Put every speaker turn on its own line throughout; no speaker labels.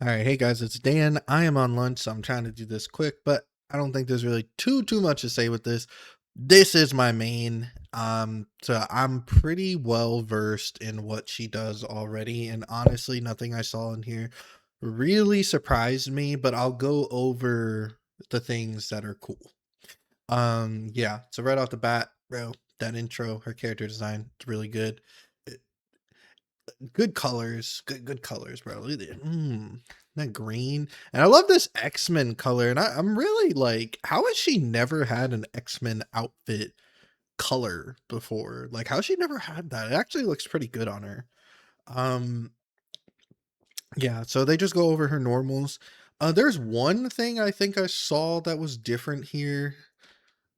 All right, hey guys, it's Dan. I am on lunch, so I'm trying to do this quick, but I don't think there's really too much to say with this. This is my main. So I'm pretty well versed in what she does already, and honestly, nothing I saw in here really surprised me, but I'll go over the things that are cool. Yeah, so right off the bat, bro, that intro, her character design, it's really good. Good colors, good colors, bro. Look at it. That green, and I love this X-Men color. And I'm really like, how has she never had an X-Men outfit color before? Like, how has she never had that? It actually looks pretty good on her. Um, yeah. So they just go over her normals. There's one thing I think I saw that was different here.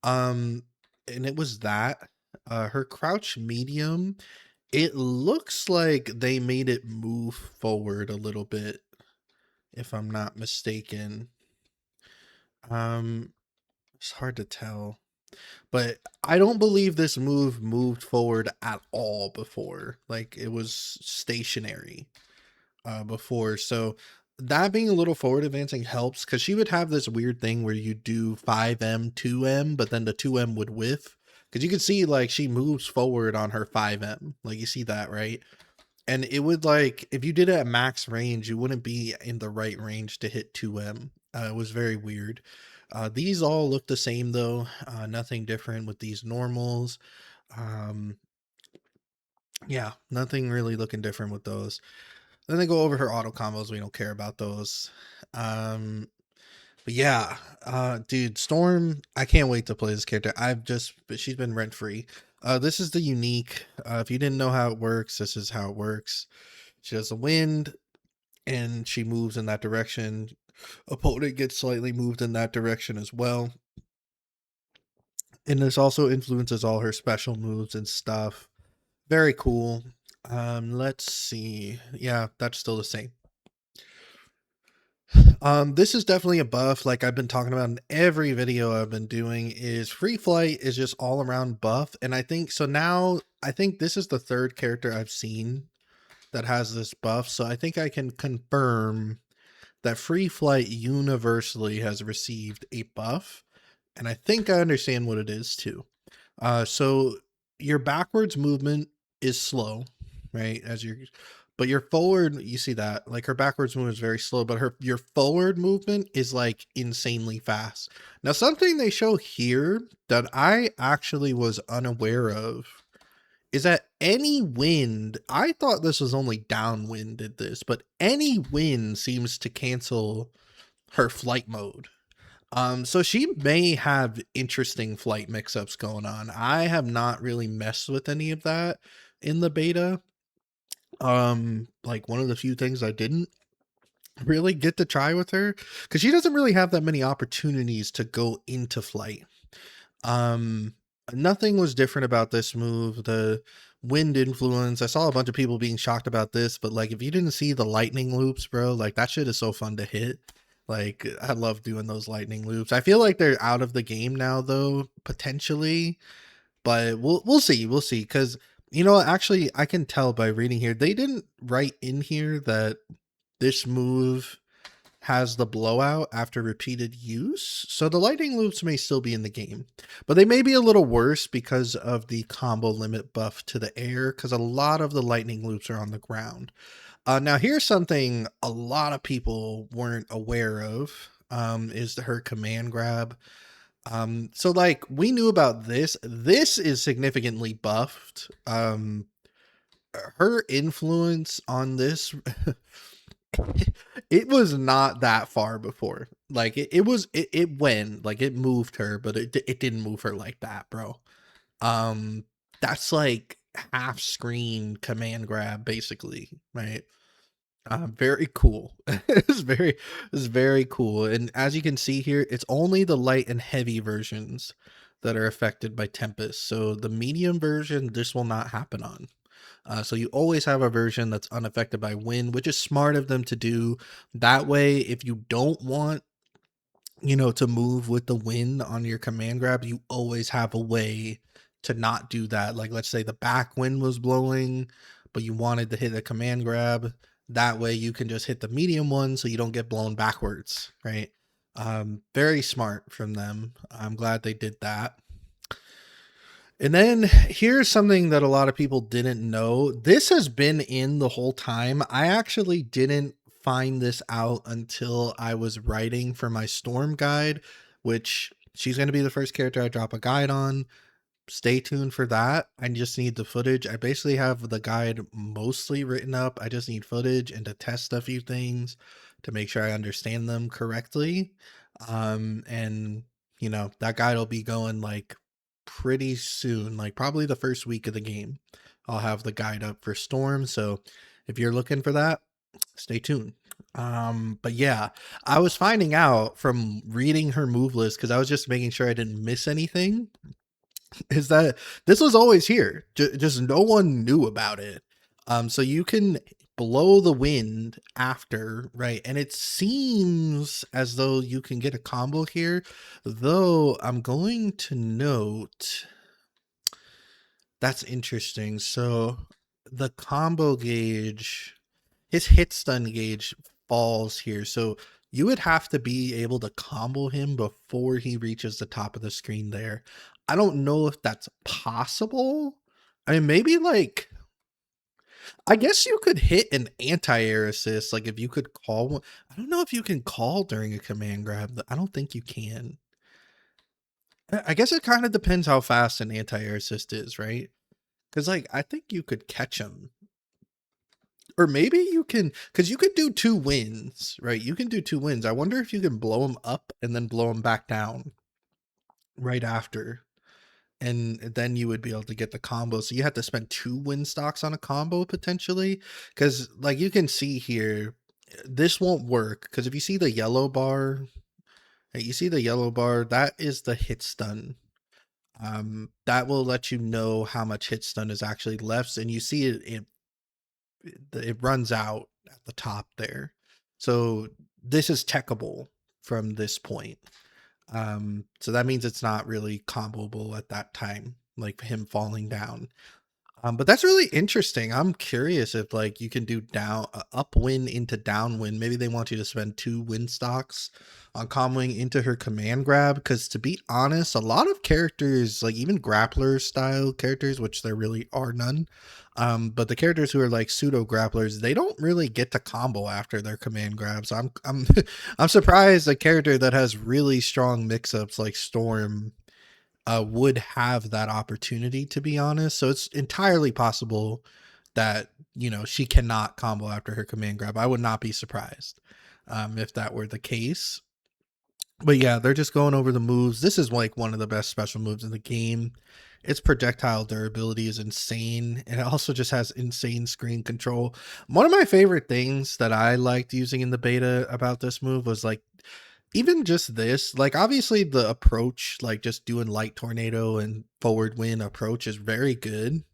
Um, and it was that her crouch medium. It looks like they made it move forward a little bit, if I'm not mistaken. Um, it's hard to tell, but I don't believe this move moved forward at all before. Like it was stationary before. So that being a little forward advancing helps because she would have this weird thing where you do 5M, 2M, but then the 2M would whiff. Because you can see like she moves forward on her 5M. Like you see that, right? And it would like if you did it at max range, you wouldn't be in the right range to hit 2M. It was very weird. These all look the same though. Nothing different with these normals. Um, yeah, nothing really looking different with those. Then they go over her auto combos. We don't care about those. Um, but yeah, dude, Storm, I can't wait to play this character. But she's been rent free. This is the unique. If you didn't know how it works, this is how it works. She has the wind and she moves in that direction. Opponent gets slightly moved in that direction as well. And this also influences all her special moves and stuff. Very cool. Let's see. Yeah, that's still the same. This is definitely a buff like I've been talking about in every video I've been doing is free flight is just all around buff. And I think so now I think this is the third character I've seen that has this buff. So I think I can confirm that free flight universally has received a buff, and I think I understand what it is too. So your backwards movement is slow, right? But your forward, you see that like her backwards movement is very slow, but your forward movement is like insanely fast. Now, something they show here that I actually was unaware of is that any wind, I thought this was only downwind did this, but any wind seems to cancel her flight mode. So she may have interesting flight mix-ups going on. I have not really messed with any of that in the beta. Like one of the few things I didn't really get to try with her because she doesn't really have that many opportunities to go into flight. Um, Nothing was different about this move. The wind influence, I saw a bunch of people being shocked about this, but like if you didn't see the lightning loops, bro, like that shit is so fun to hit. Like I love doing those lightning loops. I feel like they're out of the game now though, potentially, but we'll see. We'll see cuz you know, actually I can tell by reading here they didn't write in here that this move has the blowout after repeated use, so the lightning loops may still be in the game, but they may be a little worse because of the combo limit buff to the air, because a lot of the lightning loops are on the ground. Now, here's something a lot of people weren't aware of, is her command grab. So like we knew about this. This is significantly buffed. Her influence on this it was not that far before. Like it went like it moved her, but it didn't move her like that, bro. Um, that's like half screen command grab, basically, right? Very cool. It's very cool. And as you can see here, it's only the light and heavy versions that are affected by Tempest. So the medium version, this will not happen on. So you always have a version that's unaffected by wind, which is smart of them to do. That way, if you don't want, you know, to move with the wind on your command grab, you always have a way to not do that. Like let's say the back wind was blowing, but you wanted to hit a command grab. That way you can just hit the medium one so you don't get blown backwards, right? Very smart from them. I'm glad they did that. And then here's something that a lot of people didn't know. This has been in the whole time. I actually didn't find this out until I was writing for my Storm guide, which she's going to be the first character I drop a guide on. Stay tuned for that. I just need the footage. I basically have the guide mostly written up. I just need footage and to test a few things to make sure I understand them correctly. And you know, that guide will be going like pretty soon, like probably the first week of the game. I'll have the guide up for Storm. So if you're looking for that, stay tuned. But yeah, I was finding out from reading her move list because I was just making sure I didn't miss anything, is that this was always here. Just no one knew about it. So you can blow the wind after, right? And it seems as though you can get a combo here, though I'm going to note that's interesting. So the combo gauge, his hit stun gauge falls here. So you would have to be able to combo him before he reaches the top of the screen there. I don't know if that's possible. I mean, maybe like, I guess you could hit an anti-air assist. Like if you could call one, I don't know if you can call during a command grab. I don't think you can. I guess it kind of depends how fast an anti-air assist is, right? Because like, I think you could catch him. Or maybe you can, because you could do 2 wins, right? You can do 2 wins. I wonder if you can blow him up and then blow him back down right after. And then you would be able to get the combo. So you have to spend 2 win stocks on a combo potentially. Because like you can see here, this won't work. Because if you see the yellow bar, you see the yellow bar, that is the hit stun. That will let you know how much hit stun is actually left. And you see it runs out at the top there. So this is techable from this point. So that means it's not really comboable at that time, like him falling down. But that's really interesting. I'm curious if like you can do down upwind into downwind. Maybe they want you to spend 2 win stocks on comboing into her command grab. Because to be honest, a lot of characters, like even grappler style characters, which there really are none, but the characters who are like pseudo grapplers, they don't really get to combo after their command grab. So I'm I'm surprised a character that has really strong mix-ups like Storm would have that opportunity, to be honest. So it's entirely possible that, you know, she cannot combo after her command grab. I would not be surprised if that were the case. But yeah, they're just going over the moves. This is like one of the best special moves in the game. Its projectile durability is insane. And it also just has insane screen control. One of my favorite things that I liked using in the beta about this move was like, even just this, like obviously the approach, like just doing light tornado and forward wind approach is very good.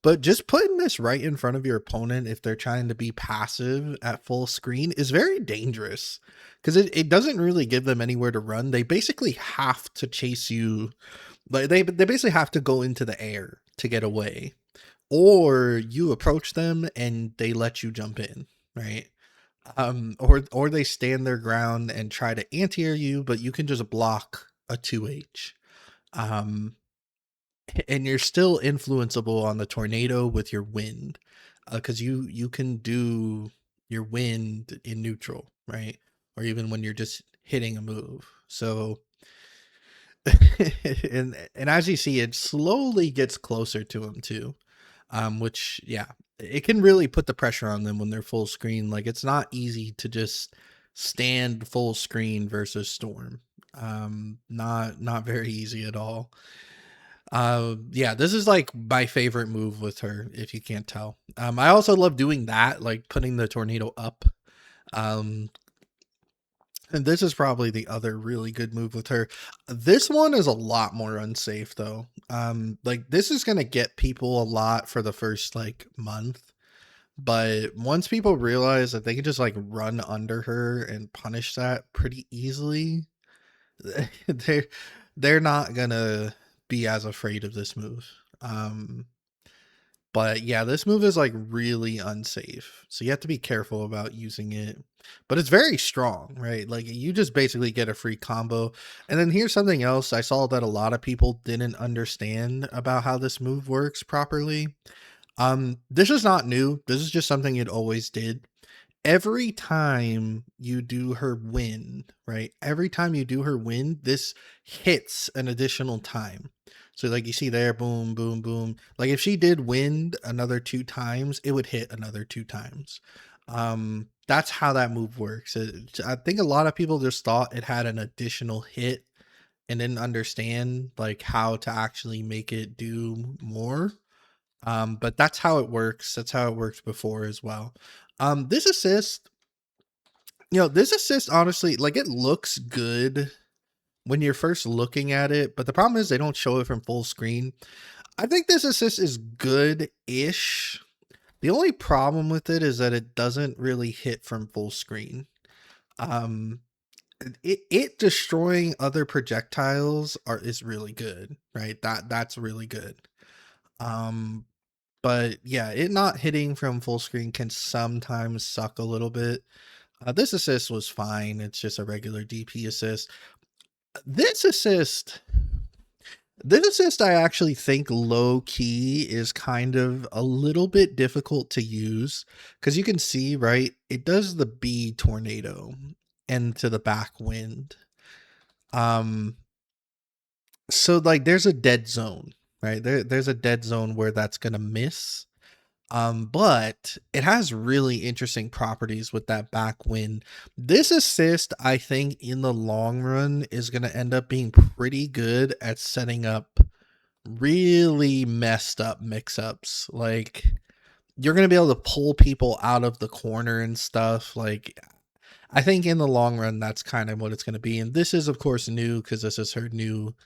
But just putting this right in front of your opponent if they're trying to be passive at full screen is very dangerous. Because it doesn't really give them anywhere to run. They basically have to chase you. Like they basically have to go into the air to get away. Or you approach them and they let you jump in, right? Or they stand their ground and try to anti-air you, but you can just block a 2H. Um, and you're still influenceable on the tornado with your wind, because you can do your wind in neutral, right? Or even when you're just hitting a move. So and as you see, it slowly gets closer to him too. Which yeah, it can really put the pressure on them when they're full screen. Like it's not easy to just stand full screen versus Storm. Not very easy at all. Yeah, this is like my favorite move with her, if you can't tell. I also love doing that, like putting the tornado up. Um, and this is probably the other really good move with her. This one is a lot more unsafe though. Like this is gonna get people a lot for the first like month. But once people realize that they can just like run under her and punish that pretty easily, they're they're not gonna be as afraid of this move. Um, But yeah, this move is like really unsafe. So you have to be careful about using it. But it's very strong, right? Like you just basically get a free combo. And then here's something else I saw that a lot of people didn't understand about how this move works properly. This is not new. This is just something it always did. Every time you do her wind, right? Every time you do her wind, this hits an additional time. So like you see there, boom, boom, boom. Like if she did wind another 2 times, it would hit another 2 times. That's how that move works. I think a lot of people just thought it had an additional hit and didn't understand like how to actually make it do more. But that's how it works. That's how it worked before as well. This assist, this assist, honestly, like it looks good when you're first looking at it, but the problem is they don't show it from full screen. I think this assist is good-ish. The only problem with it is that it doesn't really hit from full screen. Um, it destroying other projectiles is really good, right? That's really good. Um, but yeah, it not hitting from full screen can sometimes suck a little bit. This assist was fine. It's just a regular DP assist. This assist, this assist, I actually think low key is kind of a little bit difficult to use because you can see, right? It does the B tornado and to the back wind. So like there's a dead zone, right? There's a dead zone where that's gonna miss. But it has really interesting properties with that back wind. This assist, I think, in the long run is going to end up being pretty good at setting up really messed up mix-ups. Like, you're going to be able to pull people out of the corner and stuff. Like, I think in the long run, that's kind of what it's going to be. And this is, of course, new because this is her new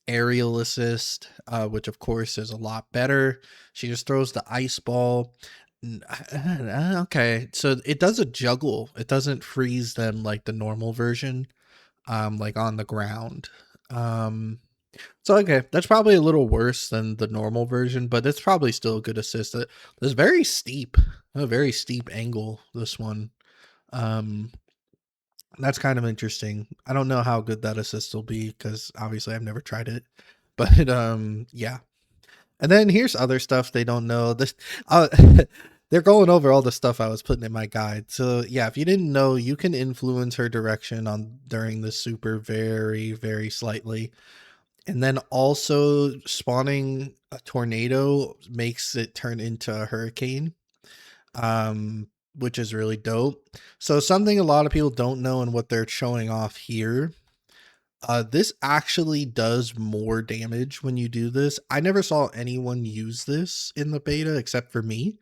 aerial assist, which of course is a lot better. She just throws the ice ball. Okay, so it does a juggle. It doesn't freeze them like the normal version, like on the ground. So okay, that's probably a little worse than the normal version, but it's probably still a good assist. It's very steep, a very steep angle. This one, um, that's kind of interesting. I don't know how good that assist will be because obviously I've never tried it. But yeah. And then here's other stuff they don't know. This they're going over all the stuff I was putting in my guide. So yeah, if you didn't know, you can influence her direction on during the super very, very slightly. And then also spawning a tornado makes it turn into a hurricane. Um, which is really dope. So something a lot of people don't know and what they're showing off here, this actually does more damage when you do this. I never saw anyone use this in the beta except for me.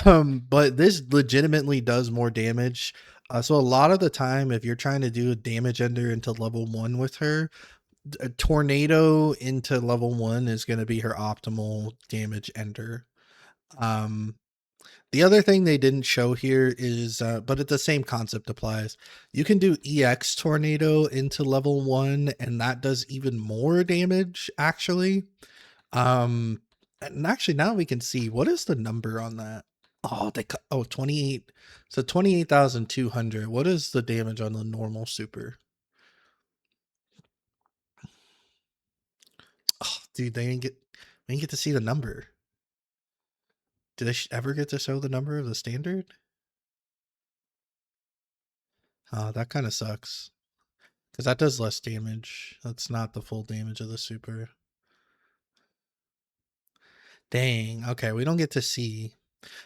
But this legitimately does more damage. So a lot of the time, if you're trying to do a damage ender into level 1 with her, a tornado into level 1 is going to be her optimal damage ender. The other thing they didn't show here is, but the same concept applies. You can do EX Tornado into level 1, and that does even more damage, actually. And actually, now we can see, what is the number on that? Oh, 28. So 28,200. What is the damage on the normal super? Oh, dude, they didn't get to see the number. Did they ever get to show the number of the standard? Oh, that kind of sucks. Because that does less damage. That's not the full damage of the super. Dang. Okay, we don't get to see.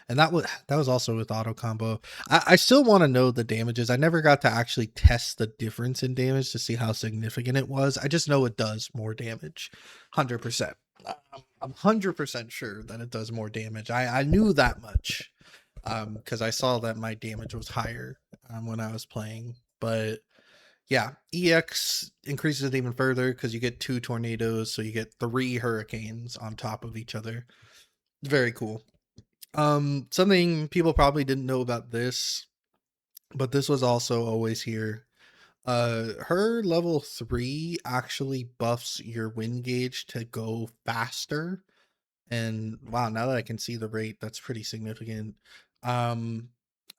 And that was also with auto combo. I still want to know the damages. I never got to actually test the difference in damage to see how significant it was. I just know it does more damage. 100%. I'm 100% sure that it does more damage. I knew that much. Because I saw that my damage was higher when I was playing. But yeah, EX increases it even further because you get 2 tornadoes, so you get 3 hurricanes on top of each other. Very cool. Something people probably didn't know about this, but this was also always here. Her level 3 actually buffs your wind gauge to go faster, And wow, now that I can see the rate, that's pretty significant. Um,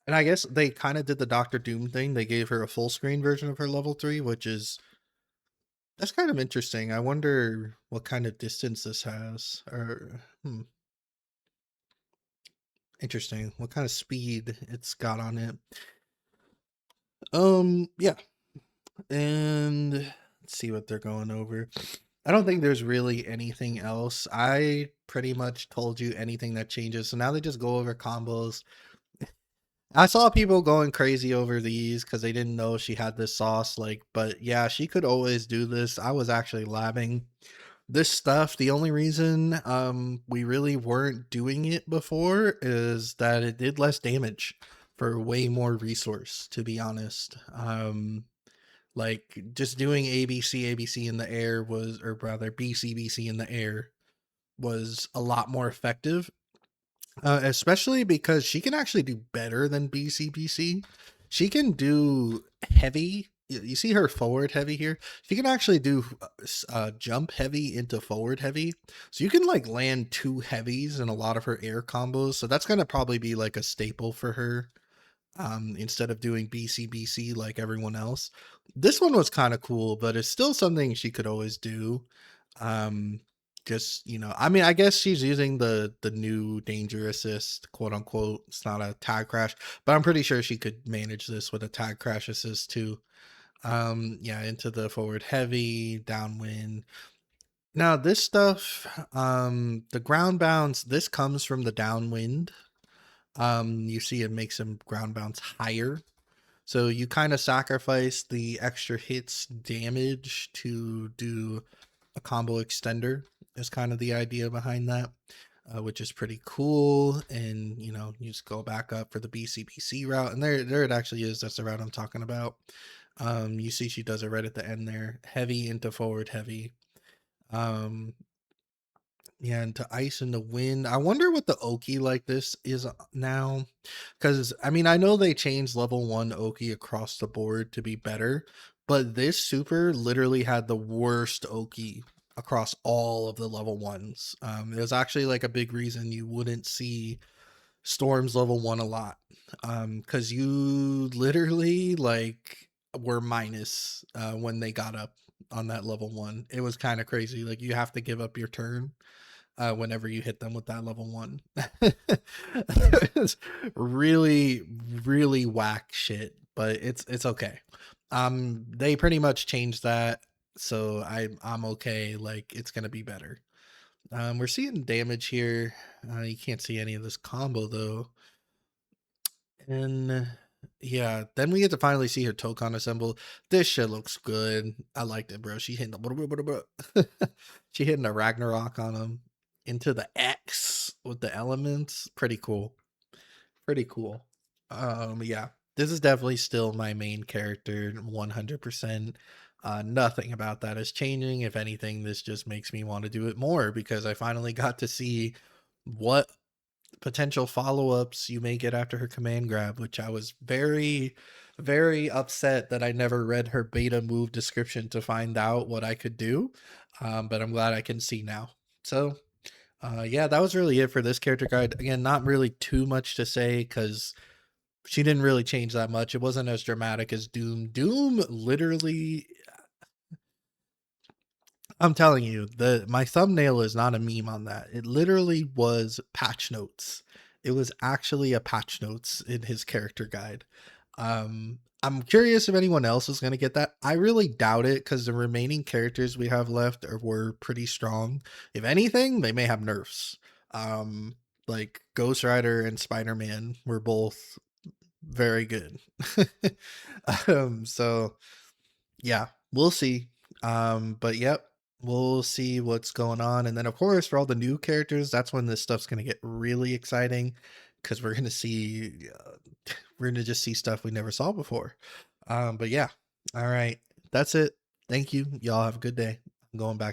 and I guess they kind of did the Doctor Doom thing. They gave her a full screen version of her level 3, which is that's kind of interesting. I wonder what kind of distance this has, or interesting. What kind of speed it's got on it. Yeah, and let's see what they're going over. I don't think there's really anything else. I pretty much told you anything that changes. So now they just go over combos. I saw people going crazy over these because they didn't know she had this sauce. Like, but yeah, she could always do this. I was actually labbing this stuff. The only reason we really weren't doing it before is that it did less damage for way more resource, to be honest. Like just doing ABC in the air was, or rather BC in the air was a lot more effective, especially because she can actually do better than BC. She can do heavy. You see her forward heavy here. She can actually do jump heavy into forward heavy. So you can like land two heavies in a lot of her air combos. So that's gonna probably be like a staple for her, instead of doing BC like everyone else. This one was kind of cool, but it's still something she could always do. Um, just, I mean, I guess she's using the new danger assist, quote unquote. It's not a tag crash, but I'm pretty sure she could manage this with a tag crash assist too. Yeah, into the forward heavy, downwind. Now this stuff, the ground bounce, this comes from the downwind. You see it makes him ground bounce higher. So you kind of sacrifice the extra hits damage to do a combo extender is kind of the idea behind that, which is pretty cool. And you just go back up for the BC route, and there it actually is. That's the route I'm talking about. You see she does it right at the end there, heavy into forward heavy. Um, yeah, and to ice in the wind. I wonder what the Oki like this is now. Because, I mean, I know they changed level 1 Oki across the board to be better, but this super literally had the worst Oki across all of the level 1s. It was actually like a big reason you wouldn't see Storm's level 1 a lot. Because you literally, like, were minus when they got up on that level 1. It was kind of crazy. Like, you have to give up your turn whenever you hit them with that level 1. It's really, really whack shit, but it's okay. They pretty much changed that, so I'm okay. Like it's gonna be better. We're seeing damage here. You can't see any of this combo though. And yeah, then we get to finally see her Tokon assemble. This shit looks good. I liked it, bro. She hitting the she hitting the Ragnarok on him into the X with the elements. Pretty cool. Pretty cool. Yeah. This is definitely still my main character, 100%. Nothing about that is changing. If anything, this just makes me want to do it more because I finally got to see what potential follow-ups you may get after her command grab, which I was very, very upset that I never read her beta move description to find out what I could do. But I'm glad I can see now. So yeah, that was really it for this character guide. Again, not really too much to say because she didn't really change that much. It wasn't as dramatic as Doom. Doom literally, I'm telling you, the my thumbnail is not a meme on that. It literally was patch notes. It was actually a patch notes in his character guide. I'm curious if anyone else is going to get that. I really doubt it because the remaining characters we have left were pretty strong. If anything, they may have nerfs. Um, like Ghost Rider and Spider-Man were both very good. So yeah, we'll see. But yep, we'll see what's going on. And then of course for all the new characters, that's when this stuff's gonna get really exciting because we're gonna see we're gonna just see stuff we never saw before. But yeah, all right, that's it. Thank you. Y'all have a good day. I'm going back.